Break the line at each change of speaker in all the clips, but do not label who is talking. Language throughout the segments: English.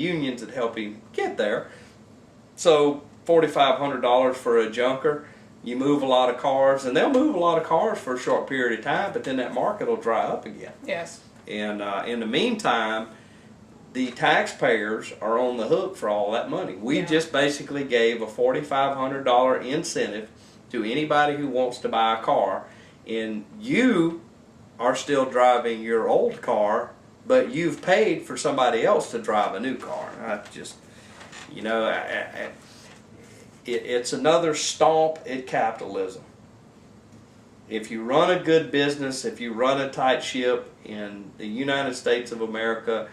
unions that help him get there. So $4,500 for a junker. You move a lot of cars, and they'll move a lot of cars for a short period of time, but then that market will dry up again.
Yes.
And in the meantime, the taxpayers are on the hook for all that money. We just basically gave a $4,500 incentive to anybody who wants to buy a car, and you are still driving your old car, but you've paid for somebody else to drive a new car. I just, you know, it's another stomp at capitalism. If you run a good business, if you run a tight ship in the United States of America,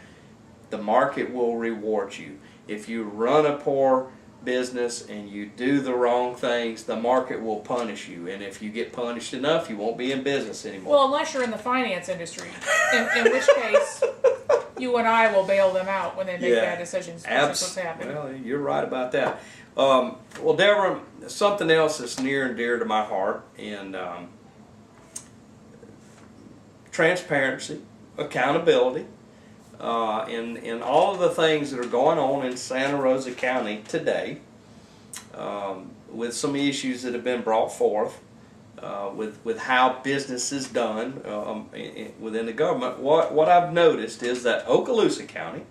the market will reward you. If you run a poor business and you do the wrong things, the market will punish you. And if you get punished enough, you won't be in business anymore.
Well, unless you're in the finance industry, in which case you and I will bail them out when they make bad decisions. That's what's happening.
Well, you're right about that. Well, Deborah, something else that's near and dear to my heart, and transparency, accountability, and all of the things that are going on in Santa Rosa County today, with some issues that have been brought forth, with how business is done within the government. What I've noticed is that Okaloosa County,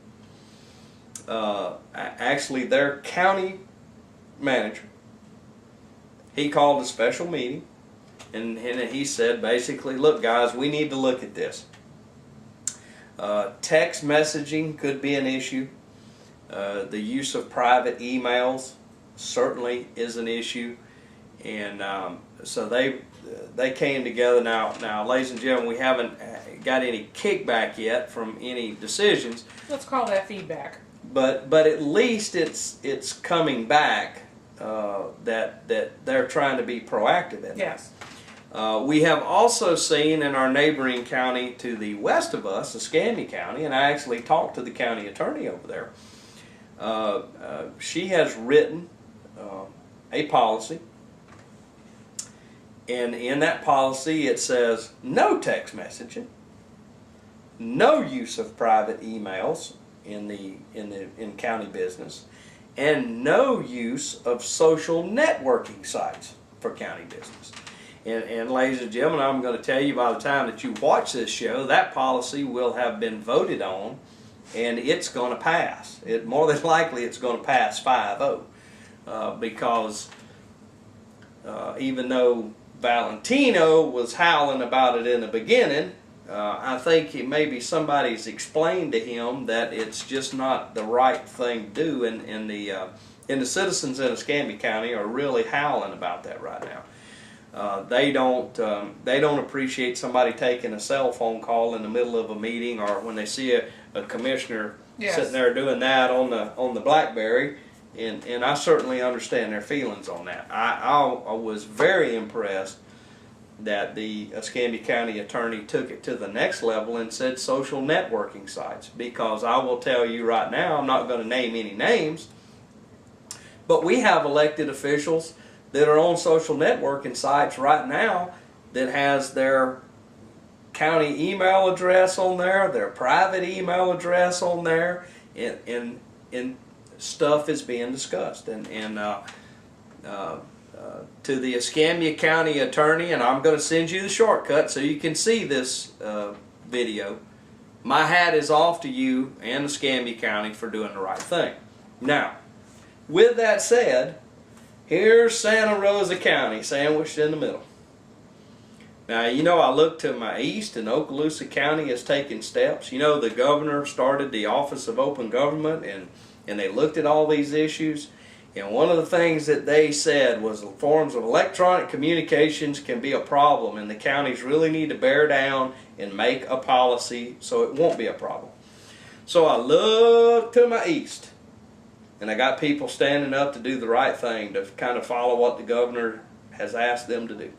actually their county manager, he called a special meeting, and he said basically, look guys, we need to look at this. Text messaging could be an issue. The use of private emails certainly is an issue, and so they came together. Now, ladies and gentlemen, we haven't got any kickback yet from any decisions.
Let's call that feedback.
But at least it's coming back, that they're trying to be proactive in it.
Yes.
We have also seen in our neighboring county to the west of us, Escambia County, and I actually talked to the county attorney over there. She has written a policy, and in that policy it says no text messaging, no use of private emails in county business, and no use of social networking sites for county business. And ladies and gentlemen, I'm going to tell you, by the time that you watch this show, that policy will have been voted on, and it's going to pass. More than likely, it's going to pass 5-0, because even though Valentino was howling about it in the beginning, I think maybe somebody's explained to him that it's just not the right thing to do, and the citizens in Escambia County are really howling about that right now. They don't appreciate somebody taking a cell phone call in the middle of a meeting, or when they see a commissioner sitting there doing that on the BlackBerry, and I certainly understand their feelings on that. I was very impressed that the Escambia County attorney took it to the next level and said social networking sites, because I will tell you right now, I'm not going to name any names, but we have elected officials that are on social networking sites right now that has their county email address on there, their private email address on there, and stuff is being discussed. To the Escambia County attorney, and I'm going to send you the shortcut so you can see this video, my hat is off to you and Escambia County for doing the right thing. Now, with that said, here's Santa Rosa County sandwiched in the middle. Now, you know, I look to my east, and Okaloosa County is taking steps. You know, the governor started the Office of Open Government, and they looked at all these issues. And one of the things that they said was the forms of electronic communications can be a problem, and the counties really need to bear down and make a policy so it won't be a problem. So I look to my east, and I got people standing up to do the right thing, to kind of follow what the governor has asked them to do.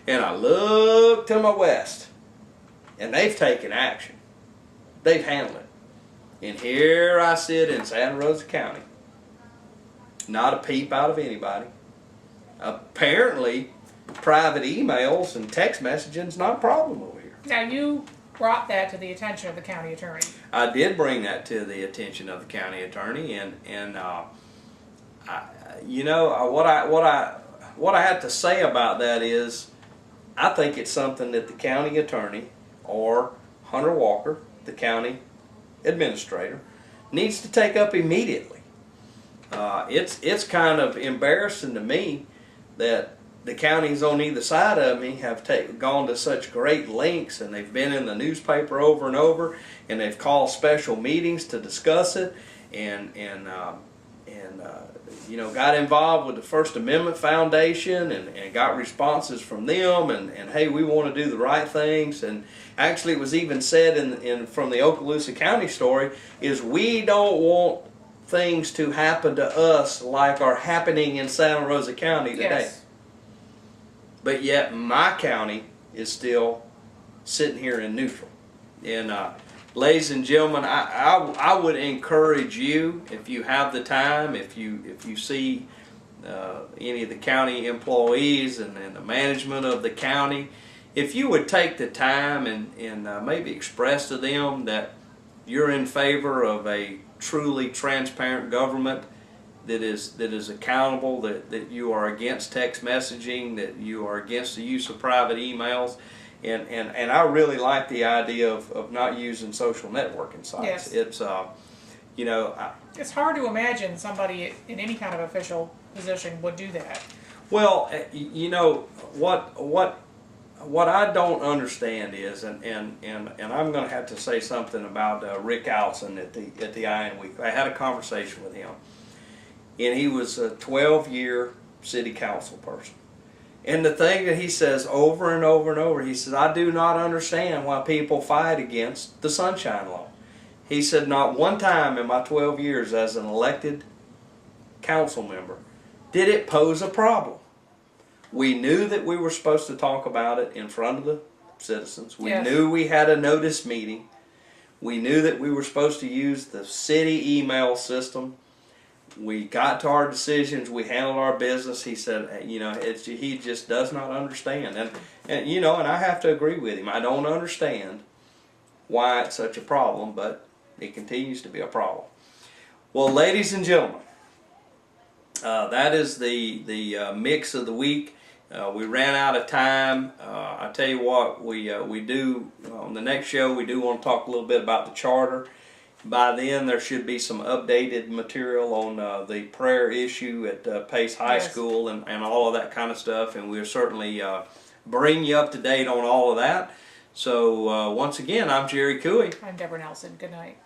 And I look to my west, and they've taken action. They've handled it. And here I sit in Santa Rosa County. Not a peep out of anybody. Apparently, private emails and text messaging is not a problem over here.
Now, you brought that to the attention of the county attorney.
I did bring that to the attention of the county attorney, and what I have to say about that is, I think it's something that the county attorney or Hunter Walker, the county administrator, needs to take up immediately. It's kind of embarrassing to me that the counties on either side of me have gone to such great lengths, and they've been in the newspaper over and over, and they've called special meetings to discuss it, and got involved with the First Amendment Foundation, and got responses from them, and hey, we want to do the right things. And actually, it was even said from the Okaloosa County story, is we don't want things to happen to us like are happening in Santa Rosa County today.
Yes.
But yet my county is still sitting here in neutral. And ladies and gentlemen, I would encourage you, if you have the time, if you see any of the county employees and the management of the county, if you would take the time and maybe express to them that you're in favor of a truly transparent government that is accountable, that you are against text messaging, that you are against the use of private emails, and I really like the idea of not using social networking sites.
Yes.
It's
it's hard to imagine somebody in any kind of official position would do that.
Well, what I don't understand is, and I'm going to have to say something about Rick Allison at the Iron Week. I had a conversation with him, and he was a 12-year city council person. And the thing that he says over and over and over, he says, I do not understand why people fight against the Sunshine Law. He said, not one time in my 12 years as an elected council member did it pose a problem. We knew that we were supposed to talk about it in front of the citizens. We
Yes.
knew we had a notice meeting. We knew that we were supposed to use the city email system. We got to our decisions. We handled our business. He said, he just does not understand. And I have to agree with him. I don't understand why it's such a problem, but it continues to be a problem. Well, ladies and gentlemen, that is the mix of the week. We ran out of time. I tell you what, we do on the next show. We do want to talk a little bit about the charter. By then, there should be some updated material on the prayer issue at Pace High
Yes.
School and all of that kind of stuff, and we'll certainly bring you up to date on all of that. So once again, I'm Jerry Cooey.
I'm Deborah Nelson. Good night.